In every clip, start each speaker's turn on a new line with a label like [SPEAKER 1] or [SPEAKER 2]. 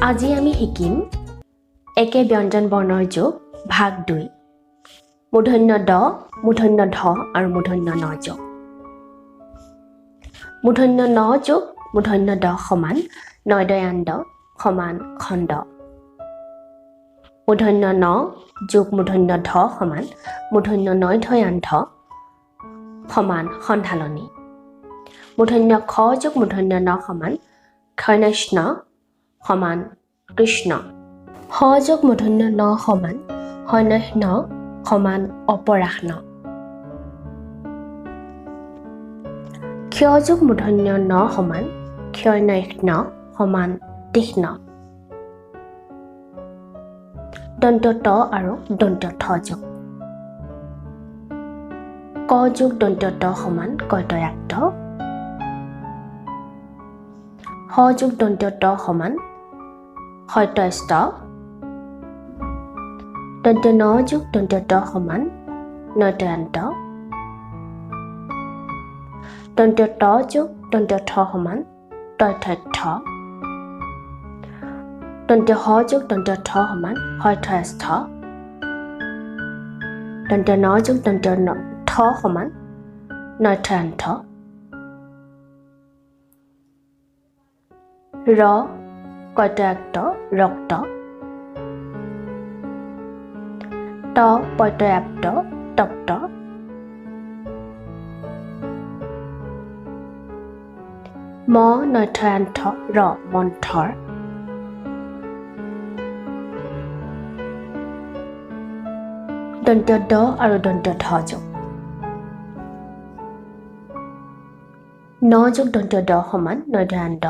[SPEAKER 1] আজি আমি শিকিম একে ব্যঞ্জন বৰ্ণৰ যোগ ভাগ 2 মূৰ্ধন্য ড মূৰ্ধন্য ধ আৰু মূৰ্ধন্য ন যোগ মূৰ্ধন্য ন যোগ মূৰ্ধন্য ড সমান নয়দয়াণ্ড সমান খণ্ড মূৰ্ধন্য ন যোগ মূৰ্ধন্য ধ সমান মূৰ্ধন্য নয়ধয়াণ্ড সমান সন্ধালনী মূৰ্ধন্য খ যোগ মূৰ্ধন্য ন সমান ক্ষয়নস্ন সমান কৃষ্ণ হ যোগ মূৰ্ধন্য ন সমান হনহ্ন সমান অপৰাহ্ন ক্ষয় যোগ মূৰ্ধন্য ন সমান ক্ষয়নহ্ন সমান তীক্ষ্ণ দন্ত ত আৰু দন্ত থ যোগ ক যোগ দন্ত ত সমান কয়তয়াক্ত হ যোগ দন্ত ত সমান হয়তস্ত দন্ত ন যোগ দন্ত ত সমান নয়তয়ান্ত দন্ত ত যোগ দন্ত থ সমান তয়থ্য দন্ত হ যোগ দন্ত থ সমান হয়থস্থ দন্ত ন যোগ দন্ত থ সমান নয়থ্যান্থ ৰ কয়তয়াক্ত ৰক্ত ত পয়তয়াপ্ত তপ্ত ম নয়থয়ান্থ ৰ মন্থৰ দন্ত দ আৰু দন্ত ধ যোগ ন যোগ দন্ত দ সমান নয়ধয়াণ্ড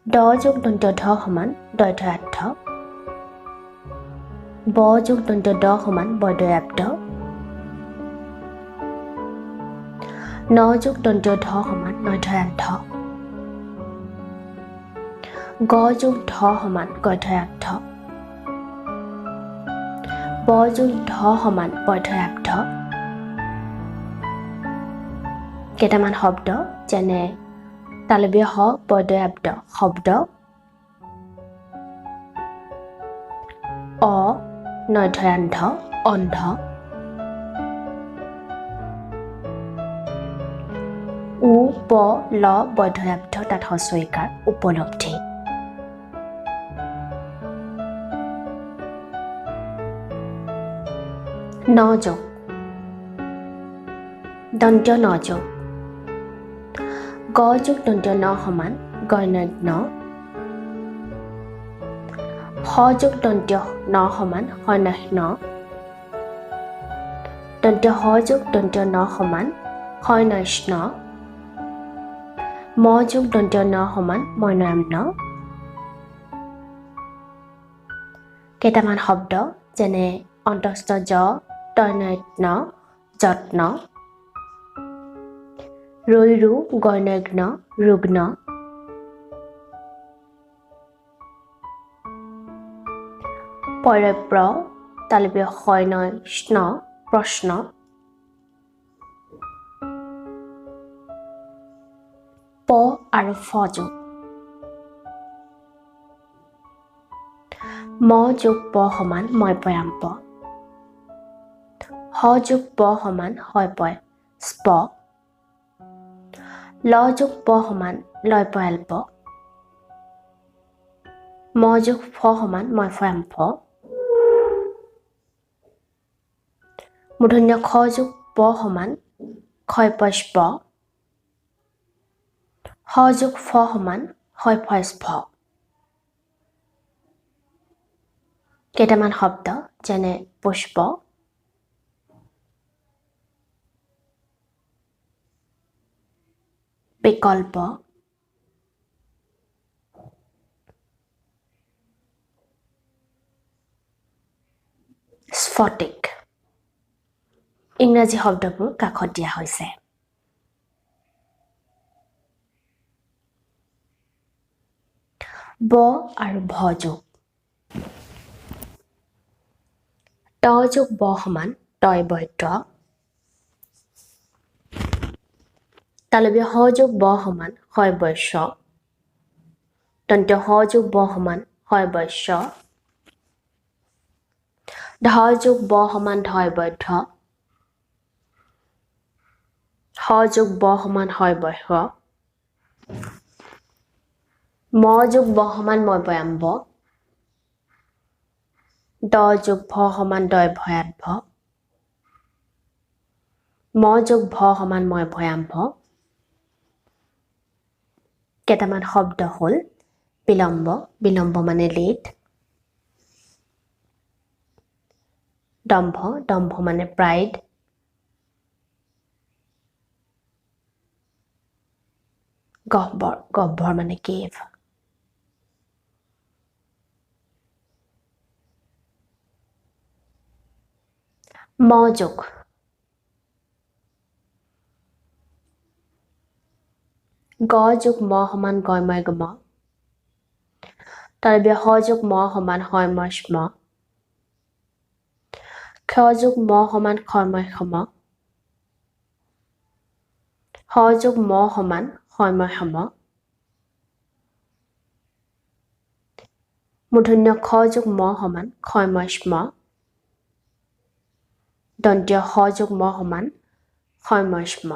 [SPEAKER 1] দ যোগ দন্ত ধ সমান দয়ধয়াৰ্থ ব যোগ দন্ত দ সমান বয়দয়াপ্ত ন যোগ দন্ত ধ সমান নয়ধয়াৰ্থ গ যোগ ধ সমান গয়ধয়াৰ্থ ব যোগ ধ সমান বয়ধয়াৰ্থ কেইটামান শব্দ যেনে তালব্য হ বয়দয়াব্দ শব্দ অ নয়ধয়ান্ধ অন্ধ উ প ল বয়ধয়াব্দ তাত হস্বইকাৰ উপলব্ধি ন যোগ দন্ত ন যোগ গ যোগ দন্ত ন সমান গয়নগ্ন হ যোগ দন্ত ন সমান হনহ্ন দন্ত হ যোগ দন্ত ন সমান হয়নস্ন ম যোগ দন্ত ন সমান ময়নাম্ন কেইটামান শব্দ যেনে অন্তস্থ জ তৈনগ্ন যত্ন ৰৈৰু গয়নগ্ন ৰুগ্ন পৰপ্ৰ তালব্য হয়নস্ন প্ৰশ্ন প আৰু ফ যোগ ম যোগ প সমান ময়পয়াম্প হ যোগ প সমান হয়পয় স্প ল যোগ প সমান লয়পয়াল্প ম যোগ ফ সমান ময়ফয়াম্ফ মূৰ্ধন্য খ যোগ প সমান ক্ষয়পস্প হ যোগ ফ সমান হয়ফস্ফ কেইটামান শব্দ যেনে পুষ্প বিকল্প স্ফটিক ইংৰাজী শব্দবোৰ কাষত দিয়া হৈছে ব আৰু ভ যোগ ত যোগ ব সমান তয় বৈত্য তালব্য হ যোগ ব সমান হয় বৈশ্য দন্ত্য হ যোগ ব সমান হয় বৈশ্য ধ যোগ ব সমান ধয় বৈধ্য হ যোগ ব সমান হয় বৈশ্য ম যোগ ব সমান মই বয়াম্ব দ যোগ ভ সমান দয় ভয়াম্ভ ম যোগ ভ সমান মই ভয়াম্ভ কেইটামান শব্দ হ'ল বিলম্ব বিলম্ব মানে লেট দম্ভ দম্ভ মানে প্ৰাইড গহ্বৰ গহ্বৰ মানে কেভ ম যোগ গ যোগ ম সমান গয়ময় গম তাৰপৰা হ যোগ ম সমান হয়ময় স্ম ক্ষ যোগ ম সমান ক্ষয়ময় সম হ যোগ ম সমান হয়ময় সম মূৰ্ধন্য খ যোগ ম সমান ক্ষয়ময় স্ম দন্ত্য হ যোগ ম সমান ক্ষয়ময় স্ম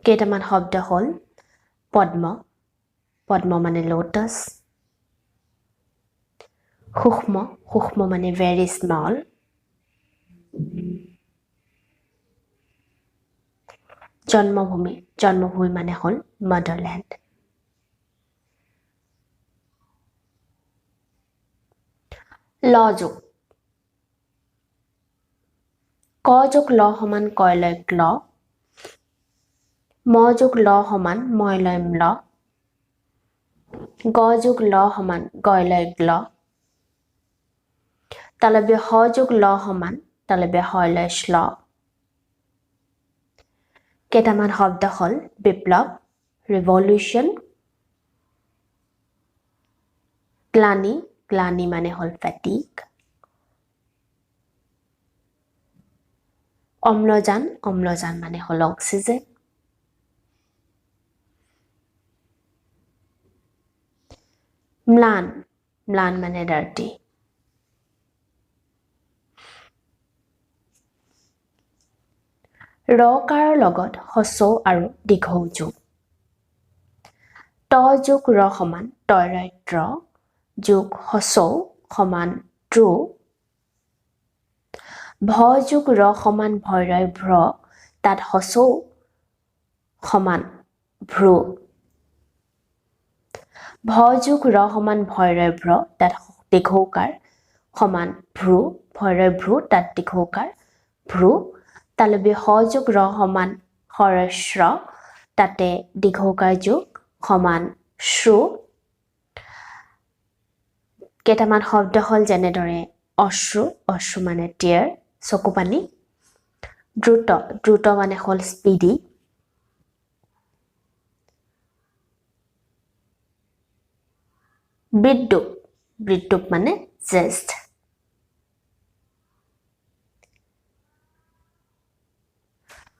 [SPEAKER 1] কেইটামান শব্দ হ'ল পদ্ম পদ্ম মানে লোটাছ সূক্ষ্ম সূক্ষ্ম মানে ভেৰি স্মল জন্মভূমি জন্মভূমি মানে হ'ল মাদাৰলেণ্ড ল যোগ ক যোগ ল সমান কয়লয় ক্ল ম যোগ ল সমান ময়লয় ম্ল গ যোগ ল সমান গয়লয় গ্ল তালব্য হ যোগ ল সমান তালব্য হয়লয় শ্ল কেইটামান শব্দ হ'ল বিপ্লৱ ৰিভলিউশ্যন গ্লানি গ্লানি মানে হ'ল ফেটিক অম্লজান অম্লজান মানে হ'ল অক্সিজেন ম্লান ম্লান মানে ডাৰ্টি ৰকাৰৰ লগত হচৌ আৰু দীঘৌ যোগ ত যোগ ৰ সমান তৈৰৈত্ৰ যোগ হচৌ সমান ট্ৰু ভ যোগ ৰ সমান ভৈৰয় ভ্ৰ তাত হচৌ সমান ভ্ৰু ভ যোগ ৰ সমান ভৈৰয় ভ্ৰ তাত দীঘৌকাৰ সমান ভ্ৰু ভৈৰয় ভ্ৰু তাত দীঘৌকাৰ ভ্ৰু তালব্য হ যোগ ৰ সমান হৰস্ৰ তাতে দীঘৌকাৰ যোগ সমান শ্ৰু কেইটামান শব্দ হ'ল যেনেদৰে অশ্ৰু অশ্ৰু মানে টিয়াৰ চকু পানী দ্ৰুত দ্ৰুত মানে হ'ল স্পীডি বিদ্যুৎ বিদ্যুৎ মানে জেষ্ট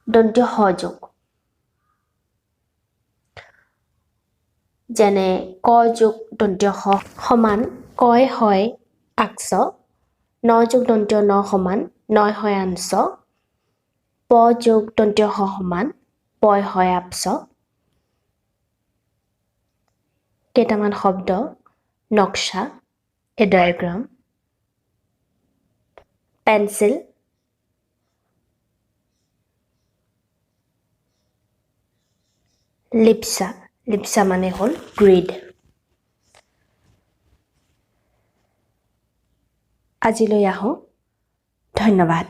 [SPEAKER 1] দন্ত্য হ যোগ যেনে ক যোগ দন্ত্য হ সমান কয় হয় আকচ ন যোগ দন্ত্য ন সমান নয় হয় আংশ প যোগ দন্ত্য হ সমান পয় হয় আপচ কেইটামান শব্দ নক্সা এ ডায়াগ্ৰাম পেন্সিল লিপসা লিপসা মানে হ'ল গ্ৰিড আজিলৈ আহোঁ ধন্যবাদ